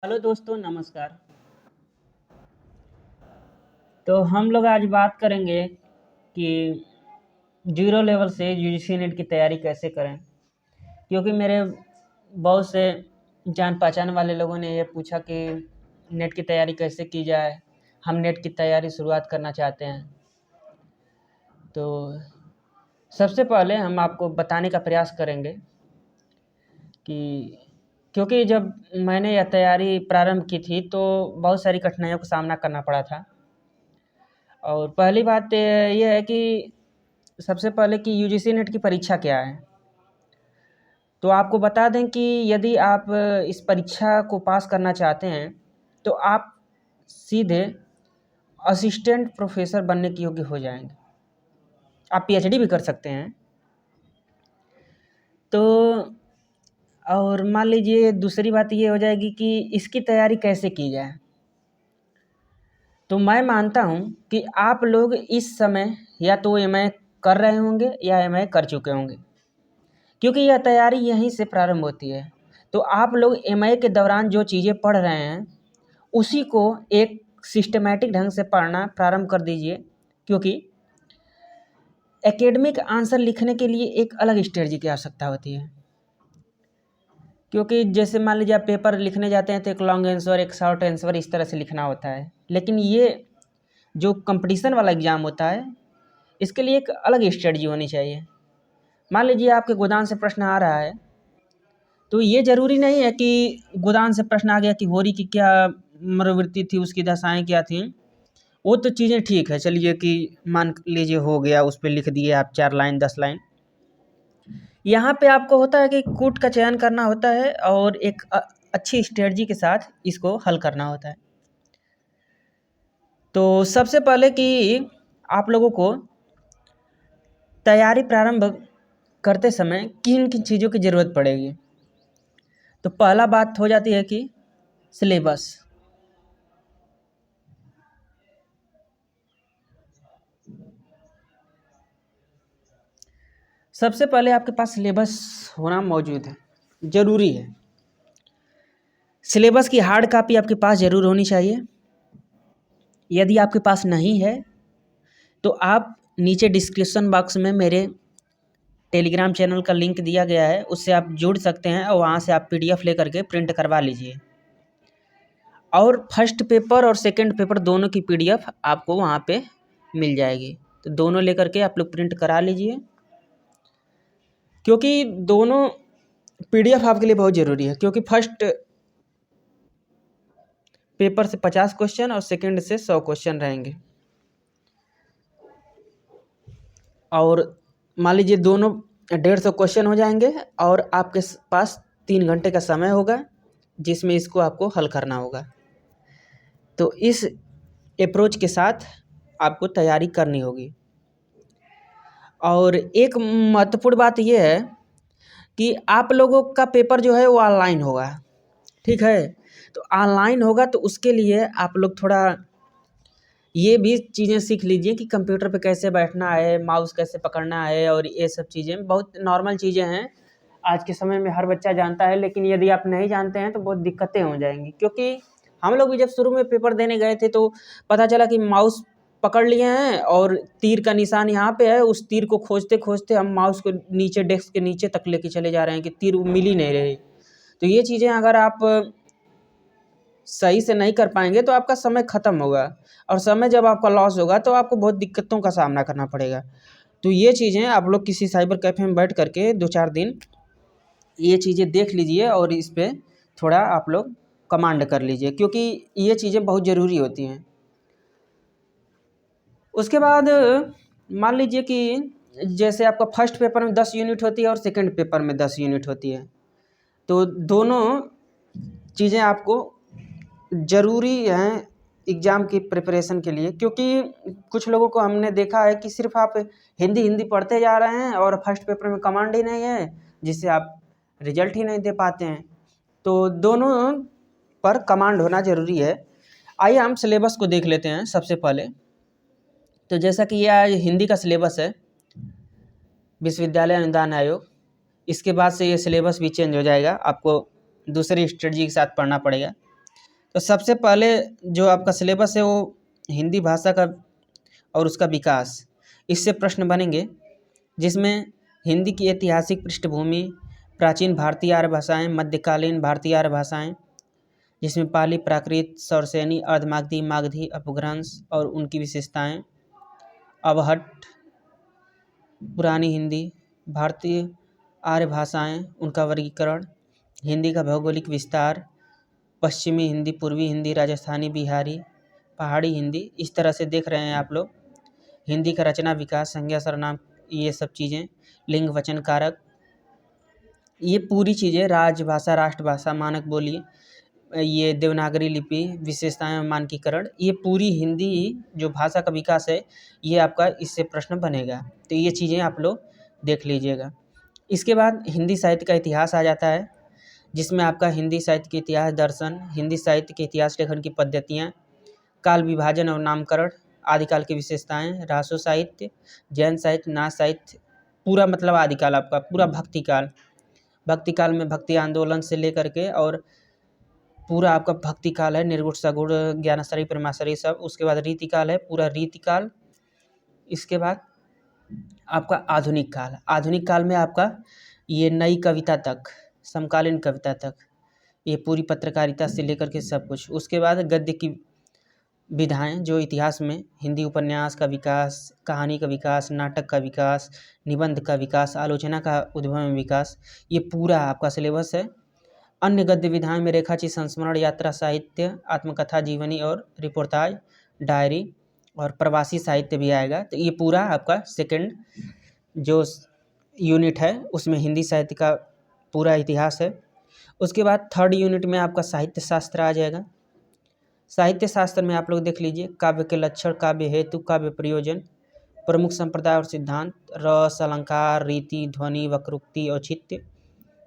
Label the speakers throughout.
Speaker 1: Hello दोस्तों, नमस्कार। तो हम लोग आज बात करेंगे कि ज़ीरो लेवल से यूजीसी नेट की तैयारी कैसे करें। क्योंकि मेरे बहुत से जान पहचान वाले लोगों ने ये पूछा कि नेट की तैयारी कैसे की जाए। हम नेट की तैयारी शुरुआत करना चाहते हैं। तो सबसे पहले हम आपको बताने का प्रयास करेंगे कि क्योंकि जब मैंने यह तैयारी प्रारंभ की थी तो बहुत सारी कठिनाइयों का सामना करना पड़ा था। और पहली बात ये है कि सबसे पहले कि यूजीसी नेट की परीक्षा क्या है। तो आपको बता दें कि यदि आप इस परीक्षा को पास करना चाहते हैं तो आप सीधे असिस्टेंट प्रोफेसर बनने के योग्य हो जाएंगे। आप पीएचडी भी कर सकते हैं। तो और मान लीजिए दूसरी बात ये हो जाएगी कि इसकी तैयारी कैसे की जाए। तो मैं मानता हूँ कि आप लोग इस समय या तो एमए कर रहे होंगे या एमए कर चुके होंगे, क्योंकि यह तैयारी यहीं से प्रारंभ होती है। तो आप लोग एमए के दौरान जो चीज़ें पढ़ रहे हैं उसी को एक सिस्टमैटिक ढंग से पढ़ना प्रारंभ कर दीजिए, क्योंकि एकेडमिक आंसर लिखने के लिए एक अलग स्ट्रेटजी की आवश्यकता होती है। क्योंकि जैसे मान लीजिए आप पेपर लिखने जाते हैं तो एक लॉन्ग आंसर एक शॉर्ट आंसर इस तरह से लिखना होता है, लेकिन ये जो कंपटीशन वाला एग्ज़ाम होता है इसके लिए एक अलग स्ट्रेटजी होनी चाहिए। मान लीजिए आपके गोदान से प्रश्न आ रहा है, तो ये ज़रूरी नहीं है कि गोदान से प्रश्न आ गया कि होरी की क्या मनोवृत्ति थी, उसकी दशाएं क्या थीं। वो तो चीज़ें ठीक है, चलिए कि मान लीजिए हो गया, उस पर लिख दिए आप 4 लाइन 10 लाइन। यहाँ पे आपको होता है कि कूट का चयन करना होता है और एक अच्छी स्ट्रेटजी के साथ इसको हल करना होता है। तो सबसे पहले कि आप लोगों को तैयारी प्रारंभ करते समय किन किन चीज़ों की ज़रूरत पड़ेगी। तो पहला बात हो जाती है कि सिलेबस। सबसे पहले आपके पास सिलेबस होना मौजूद है, ज़रूरी है। सिलेबस की हार्ड कापी आपके पास ज़रूर होनी चाहिए। यदि आपके पास नहीं है तो आप नीचे डिस्क्रिप्शन बॉक्स में मेरे टेलीग्राम चैनल का लिंक दिया गया है, उससे आप जुड़ सकते हैं और वहाँ से आप पीडीएफ लेकर के प्रिंट करवा लीजिए। और फर्स्ट पेपर और सेकंड पेपर दोनों की पीडीएफ आपको वहाँ पे मिल जाएगी। तो दोनों लेकर के आप लोग प्रिंट करा लीजिए, क्योंकि दोनों पीडीएफ आपके लिए बहुत ज़रूरी है। क्योंकि फर्स्ट पेपर से 50 क्वेश्चन और सेकंड से 100 क्वेश्चन रहेंगे। और मान लीजिए दोनों 150 क्वेश्चन हो जाएंगे और आपके पास 3 घंटे का समय होगा जिसमें इसको आपको हल करना होगा। तो इस अप्रोच के साथ आपको तैयारी करनी होगी। और एक महत्वपूर्ण बात यह है कि आप लोगों का पेपर जो है वो ऑनलाइन होगा, ठीक है। तो ऑनलाइन होगा तो उसके लिए आप लोग थोड़ा ये भी चीज़ें सीख लीजिए कि कंप्यूटर पे कैसे बैठना है, माउस कैसे पकड़ना है, और ये सब चीज़ें बहुत नॉर्मल चीज़ें हैं, आज के समय में हर बच्चा जानता है। लेकिन यदि आप नहीं जानते हैं तो बहुत दिक्कतें हो जाएंगी। क्योंकि हम लोग भी जब शुरू में पेपर देने गए थे तो पता चला कि माउस पकड़ लिए हैं और तीर का निशान यहाँ पे है, उस तीर को खोजते खोजते हम माउस को नीचे डेस्क के नीचे तक लेके चले जा रहे हैं कि तीर मिल ही नहीं रही। तो ये चीज़ें अगर आप सही से नहीं कर पाएंगे तो आपका समय ख़त्म होगा, और समय जब आपका लॉस होगा तो आपको बहुत दिक्कतों का सामना करना पड़ेगा। तो ये चीज़ें आप लोग किसी साइबर कैफ़े में बैठ करके 2-4 दिन ये चीज़ें देख लीजिए और इस पे थोड़ा आप लोग कमांड कर लीजिए, क्योंकि ये चीज़ें बहुत ज़रूरी होती हैं। उसके बाद मान लीजिए कि जैसे आपका फर्स्ट पेपर में 10 यूनिट होती है और सेकंड पेपर में 10 यूनिट होती है। तो दोनों चीज़ें आपको ज़रूरी हैं एग्ज़ाम की प्रिपरेशन के लिए। क्योंकि कुछ लोगों को हमने देखा है कि सिर्फ आप हिंदी पढ़ते जा रहे हैं और फर्स्ट पेपर में कमांड ही नहीं है, जिससे आप रिजल्ट ही नहीं दे पाते हैं। तो दोनों पर कमांड होना ज़रूरी है। आइए हम सिलेबस को देख लेते हैं सबसे पहले। तो जैसा कि यह हिंदी का सिलेबस है, विश्वविद्यालय अनुदान आयोग, इसके बाद से ये सिलेबस भी चेंज हो जाएगा, आपको दूसरी स्ट्रेटजी के साथ पढ़ना पड़ेगा। तो सबसे पहले जो आपका सिलेबस है वो हिंदी भाषा का और उसका विकास, इससे प्रश्न बनेंगे, जिसमें हिंदी की ऐतिहासिक पृष्ठभूमि, प्राचीन भारतीय आर्य भाषाएं, मध्यकालीन भारतीय आर्य भाषाएं, जिसमें पाली, प्राकृत, सौरसेनी, अर्धमागधी, मागधी, अपभ्रंश और उनकी विशेषताएं, अवहट्ट, पुरानी हिंदी, भारतीय आर्य भाषाएं, उनका वर्गीकरण, हिंदी का भौगोलिक विस्तार, पश्चिमी हिंदी, पूर्वी हिंदी, राजस्थानी, बिहारी, पहाड़ी हिंदी, इस तरह से देख रहे हैं आप लोग। हिंदी का रचना विकास, संज्ञा सर्वनाम, ये सब चीज़ें, लिंग वचन कारक, ये पूरी चीज़ें, राजभाषा, राष्ट्रभाषा, मानक बोली, ये देवनागरी लिपि, विशेषताएं, मानकीकरण, ये पूरी हिंदी जो भाषा का विकास है, ये आपका इससे प्रश्न बनेगा। तो ये चीज़ें आप लोग देख लीजिएगा। इसके बाद हिंदी साहित्य का इतिहास आ जाता है, जिसमें आपका हिंदी साहित्य के इतिहास, दर्शन, हिंदी साहित्य के इतिहास लेखन की पद्धतियाँ, काल विभाजन और नामकरण, आदिकाल की विशेषताएं, रासो साहित्य, जैन साहित्य, नाथ साहित्य, पूरा मतलब आदिकाल आपका पूरा भक्ति काल, भक्ति काल में भक्ति आंदोलन से लेकर के और पूरा आपका भक्ति काल है, निर्गुण सगुण ज्ञानाश्रयी प्रेमाश्रयी सब। उसके बाद रीति काल है, पूरा रीति काल। इसके बाद आपका आधुनिक काल, आधुनिक काल में आपका ये नई कविता तक, समकालीन कविता तक, ये पूरी पत्रकारिता से लेकर के सब कुछ। उसके बाद गद्य की विधाएं, जो इतिहास में हिंदी उपन्यास का विकास, कहानी का विकास, नाटक का विकास, निबंध का विकास, आलोचना का उद्भव में विकास, ये पूरा आपका सिलेबस है। अन्य गद्य विधाएं में रेखाचित्र, संस्मरण, यात्रा साहित्य, आत्मकथा, जीवनी और रिपोर्टाज, डायरी और प्रवासी साहित्य भी आएगा। तो ये पूरा आपका सेकंड जो यूनिट है उसमें हिंदी साहित्य का पूरा इतिहास है। उसके बाद थर्ड यूनिट में आपका साहित्य शास्त्र आ जाएगा। साहित्य शास्त्र में आप लोग देख लीजिए, काव्य के लक्षण, काव्य हेतु, काव्य प्रयोजन, प्रमुख संप्रदाय और सिद्धांत, रस, अलंकार, रीति, ध्वनि, वक्रोक्ति, औचित्य,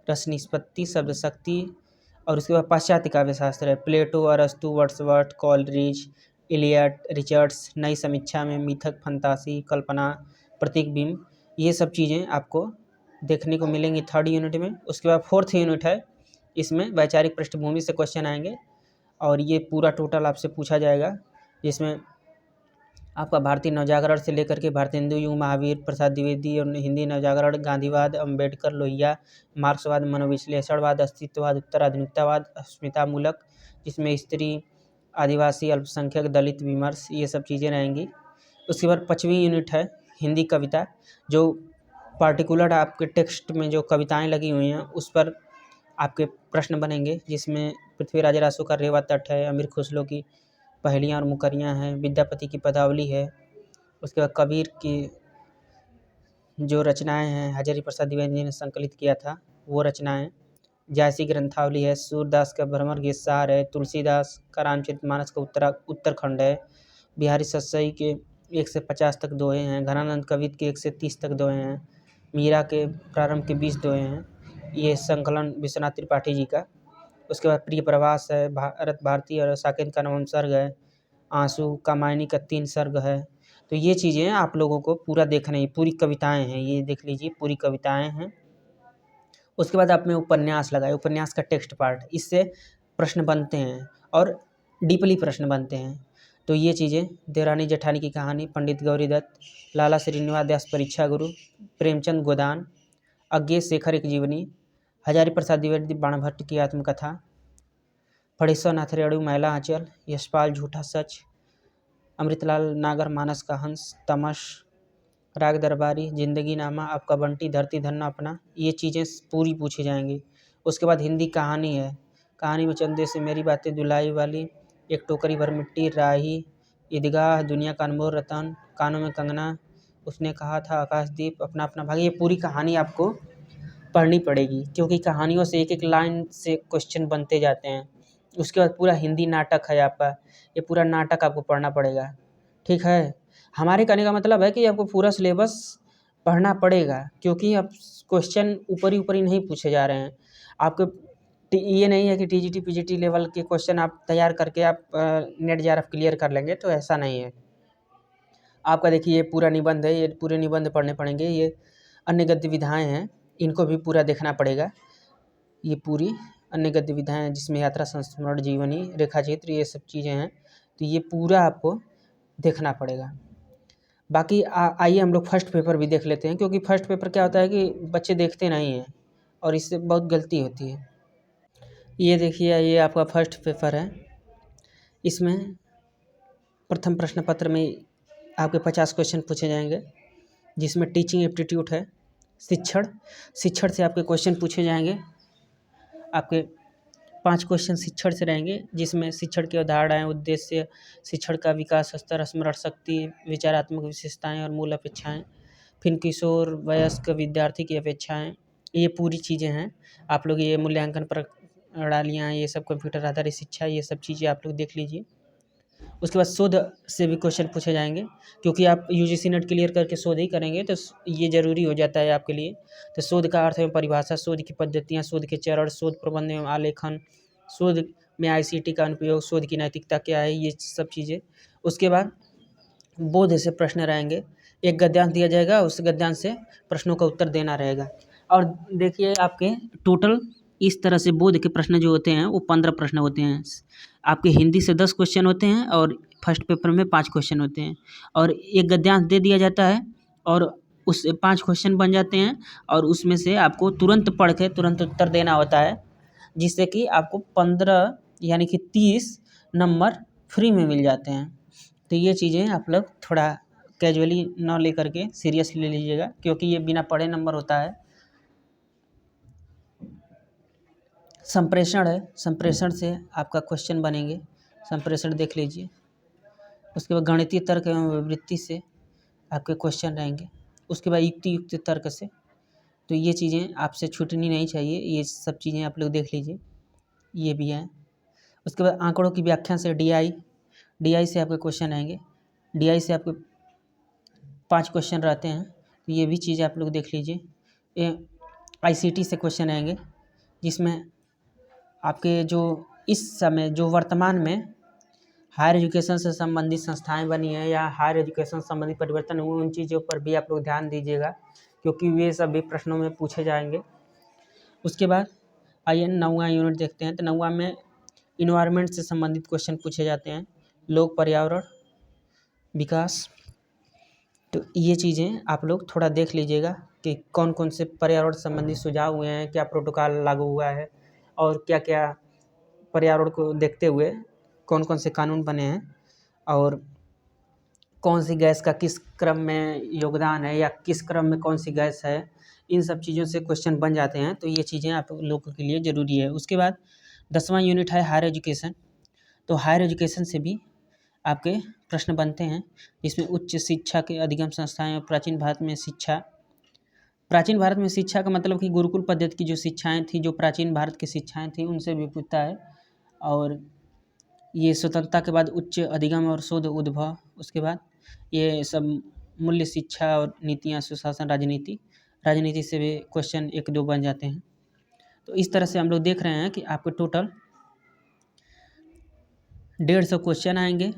Speaker 1: रस निष्पत्ति, शब्द शक्ति। और उसके बाद पाश्चात्य काव्य शास्त्र है, प्लेटो, अरस्तु, वर्ड्सवर्थ, कॉलरिज, इलियट, रिचर्ड्स, नई समीक्षा में मिथक, फंतासी, कल्पना, प्रतीक बिंब, ये सब चीज़ें आपको देखने को मिलेंगी थर्ड यूनिट में। उसके बाद फोर्थ यूनिट है, इसमें वैचारिक पृष्ठभूमि से क्वेश्चन आएंगे और ये पूरा टोटल आपसे पूछा जाएगा, जिसमें आपका भारतीय नवजागरण से लेकर के भारतेंदु युग, महावीर प्रसाद द्विवेदी और हिंदी नवजागरण, गांधीवाद, अम्बेडकर, लोहिया, मार्क्सवाद, मनोविश्लेषणवाद, अस्तित्ववाद, उत्तर आधुनिकतावाद, अस्मितामूलक, जिसमें स्त्री, आदिवासी, अल्पसंख्यक, दलित विमर्श, ये सब चीज़ें रहेंगी। उसके बाद 5वीं यूनिट है हिंदी कविता, जो पार्टिकुलर आपके टेक्स्ट में जो कविताएँ लगी हुई हैं उस पर आपके प्रश्न बनेंगे, जिसमें पृथ्वीराज रासो का रेवा तट है, अमीर खुसरो की पहेलियाँ और मुकरियाँ हैं, विद्यापति की पदावली है। उसके बाद कबीर की जो रचनाएं हैं हजारी प्रसाद द्विवेदी ने संकलित किया था वो रचनाएं, जायसी ग्रंथावली है, सूरदास का भ्रमर गीत सार है, तुलसीदास का रामचरितमानस का उत्तरखंड है, बिहारी सस्सई के 1 से 50 तक दोहे हैं, घनानंद कवित के 1 से 30 तक दोहे हैं, मीरा के प्रारंभ के 20 दोहे हैं, ये संकलन विश्वनाथ त्रिपाठी जी का। उसके बाद प्रिय प्रवास है, भारत भारती और साकेत का 9वां सर्ग है, आंसू, कामायनी का 3 सर्ग है। तो ये चीज़ें आप लोगों को पूरा देखना है, पूरी कविताएं हैं, ये देख लीजिए पूरी कविताएं हैं। उसके बाद आप में उपन्यास लगाए, उपन्यास का टेक्स्ट पार्ट, इससे प्रश्न बनते हैं और डीपली प्रश्न बनते हैं। तो ये चीज़ें, देवरानी जेठानी की कहानी, पंडित गौरीदत्त, लाला श्रीनिवास दास परीक्षा गुरु, प्रेमचंद गोदान, अज्ञे शेखर एक जीवनी, हजारी प्रसाद द्विवेदी बाणभट्ट की आत्मकथा, फणेश्वर नाथ रेणु मैला आंचल, यशपाल झूठा सच, अमृतलाल नागर मानस का हंस, तमस, राग दरबारी, जिंदगी नामा, आपका बंटी, धरती धरना अपना, ये चीज़ें पूरी पूछी जाएंगी। उसके बाद हिंदी कहानी है, कहानी में चंदे से मेरी बातें, दुलाई वाली, एक टोकरी भर मिट्टी, राही, ईदगाह, दुनिया का अनमोल रतन, कानों में कंगना, उसने कहा था, आकाशदीप, अपना अपना भाग, ये पूरी कहानी आपको पढ़नी पड़ेगी, क्योंकि कहानियों से एक एक लाइन से क्वेश्चन बनते जाते हैं। उसके बाद पूरा हिंदी नाटक है आपका, ये पूरा नाटक आपको पढ़ना पड़ेगा, ठीक है। हमारे कहने का मतलब है कि आपको पूरा सिलेबस पढ़ना पड़ेगा, क्योंकि अब क्वेश्चन ऊपर ही नहीं पूछे जा रहे हैं आपके। ये नहीं है कि टीजीटी पीजीटी लेवल के क्वेश्चन आप तैयार करके आप नेट जेआरएफ क्लियर कर लेंगे, तो ऐसा नहीं है आपका। देखिए ये पूरा निबंध है, ये पूरे निबंध पढ़ने पड़ेंगे, ये अन्य गद्य विधाएँ हैं, इनको भी पूरा देखना पड़ेगा। ये पूरी अन्य गतिविधियाँ हैं जिसमें यात्रा, संस्मरण, जीवनी, रेखाचित्र, ये सब चीज़ें हैं, तो ये पूरा आपको देखना पड़ेगा। बाकी आइए हम लोग फर्स्ट पेपर भी देख लेते हैं, क्योंकि फर्स्ट पेपर क्या होता है कि बच्चे देखते नहीं हैं और इससे बहुत गलती होती है। ये देखिए, ये आपका फर्स्ट पेपर है। इसमें प्रथम प्रश्न पत्र में आपके 50 क्वेश्चन पूछे जाएंगे, जिसमें टीचिंग एप्टीट्यूड है, शिक्षण से आपके क्वेश्चन पूछे जाएंगे। आपके 5 क्वेश्चन शिक्षण से रहेंगे, जिसमें शिक्षण की अवधारणाएं, उद्देश्य, शिक्षण का विकास स्तर, स्मरण शक्ति, विचारात्मक विशेषताएं और मूल अपेक्षाएं, फिर किशोर वयस्क विद्यार्थी की अपेक्षाएं, ये पूरी चीज़ें हैं। आप लोग ये मूल्यांकन प्रणालियाँ, ये सब कंप्यूटर आधारित शिक्षा, ये सब चीज़ें आप लोग देख लीजिए। उसके बाद शोध से भी क्वेश्चन पूछे जाएंगे, क्योंकि आप यूजीसी नेट क्लियर करके शोध ही करेंगे तो ये ज़रूरी हो जाता है आपके लिए। तो शोध का अर्थ एवं परिभाषा, शोध की पद्धतियाँ, शोध के चरण, शोध प्रबंध एवं आलेखन, शोध में आईसीटी का अनुप्रयोग, शोध की नैतिकता क्या है, ये सब चीज़ें। उसके बाद बोध से प्रश्न रहेंगे, एक गद्यांश दिया जाएगा, उस गद्यांश से प्रश्नों का उत्तर देना रहेगा। और देखिए आपके टोटल इस तरह से बोध के प्रश्न जो होते हैं वो 15 प्रश्न होते हैं। आपके हिंदी से 10 क्वेश्चन होते हैं और फर्स्ट पेपर में 5 क्वेश्चन होते हैं, और एक गद्यांश दे दिया जाता है और उससे 5 क्वेश्चन बन जाते हैं, और उसमें से आपको तुरंत पढ़ के तुरंत उत्तर देना होता है, जिससे कि आपको 15 यानी कि 30 नंबर फ्री में मिल जाते हैं। तो ये चीज़ें आप लोग थोड़ा कैजुअली ना ले करके सीरियसली ले लीजिएगा, क्योंकि ये बिना पढ़े नंबर होता है। संप्रेषण है, संप्रेषण से आपका क्वेश्चन बनेंगे, संप्रेषण देख लीजिए। उसके बाद गणितीय तर्क एवं विवृत्ति से आपके क्वेश्चन रहेंगे। उसके बाद युक्ति युक्त तर्क से, तो ये चीज़ें आपसे छूटनी नहीं चाहिए, ये सब चीज़ें आप लोग देख लीजिए, ये भी हैं। उसके बाद आंकड़ों की व्याख्या से डीआई से आपके क्वेश्चन आएंगे, डीआई से आपके 5 क्वेश्चन रहते हैं, तो ये भी चीज़ें आप लोग देख लीजिए। आईसीटी से क्वेश्चन आएंगे, जिसमें आपके जो इस समय जो वर्तमान में हायर एजुकेशन से संबंधित संस्थाएं बनी हैं या हायर एजुकेशन संबंधित परिवर्तन हुए, उन चीज़ों पर भी आप लोग ध्यान दीजिएगा, क्योंकि वे सभी प्रश्नों में पूछे जाएंगे। उसके बाद आइए 9वां यूनिट देखते हैं। तो 9वां में इन्वायरमेंट से संबंधित क्वेश्चन पूछे जाते हैं, लोक, पर्यावरण, विकास। तो ये चीज़ें आप लोग थोड़ा देख लीजिएगा कि कौन कौन से पर्यावरण संबंधी सुझाव हुए हैं, क्या प्रोटोकॉल लागू हुआ है, और क्या क्या पर्यावरण को देखते हुए कौन कौन से कानून बने हैं, और कौन सी गैस का किस क्रम में योगदान है या किस क्रम में कौन सी गैस है, इन सब चीज़ों से क्वेश्चन बन जाते हैं। तो ये चीज़ें आप लोगों के लिए ज़रूरी है। उसके बाद 10वां यूनिट है हायर एजुकेशन। तो हायर एजुकेशन से भी आपके प्रश्न बनते हैं, जिसमें उच्च शिक्षा के अधिगम संस्थाएं और प्राचीन भारत में शिक्षा। प्राचीन भारत में शिक्षा का मतलब कि गुरुकुल पद्धति की जो शिक्षाएं थी, जो प्राचीन भारत की शिक्षाएं थी, उनसे भी पूछता है। और ये स्वतंत्रता के बाद उच्च अधिगम और शोध उद्भव। उसके बाद ये सब मूल्य शिक्षा और नीतियाँ, सुशासन, राजनीति से भी क्वेश्चन 1-2 बन जाते हैं। तो इस तरह से हम लोग देख रहे हैं कि आपको टोटल 150 क्वेश्चन आएंगे,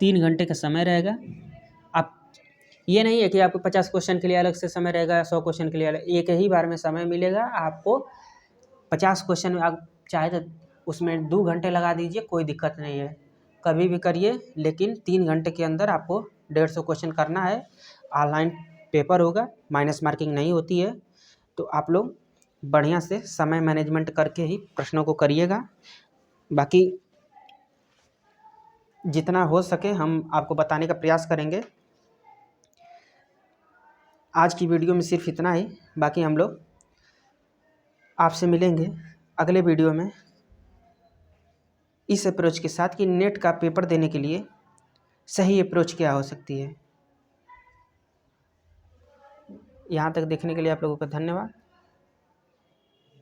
Speaker 1: 3 घंटे का समय रहेगा। आप ये नहीं है कि आपको 50 क्वेश्चन के लिए अलग से समय रहेगा, 100 क्वेश्चन के लिए अलग, एक ही बार में समय मिलेगा आपको। 50 क्वेश्चन में आप चाहे तो उसमें 2 घंटे लगा दीजिए, कोई दिक्कत नहीं है, कभी भी करिए, लेकिन 3 घंटे के अंदर आपको 150 क्वेश्चन करना है। ऑनलाइन पेपर होगा, माइनस मार्किंग नहीं होती है, तो आप लोग बढ़िया से समय मैनेजमेंट करके ही प्रश्नों को करिएगा। बाकी जितना हो सके हम आपको बताने का प्रयास करेंगे। आज की वीडियो में सिर्फ इतना ही, बाकी हम लोग आपसे मिलेंगे अगले वीडियो में इस अप्रोच के साथ कि नेट का पेपर देने के लिए सही अप्रोच क्या हो सकती है। यहाँ तक देखने के लिए आप लोगों का धन्यवाद।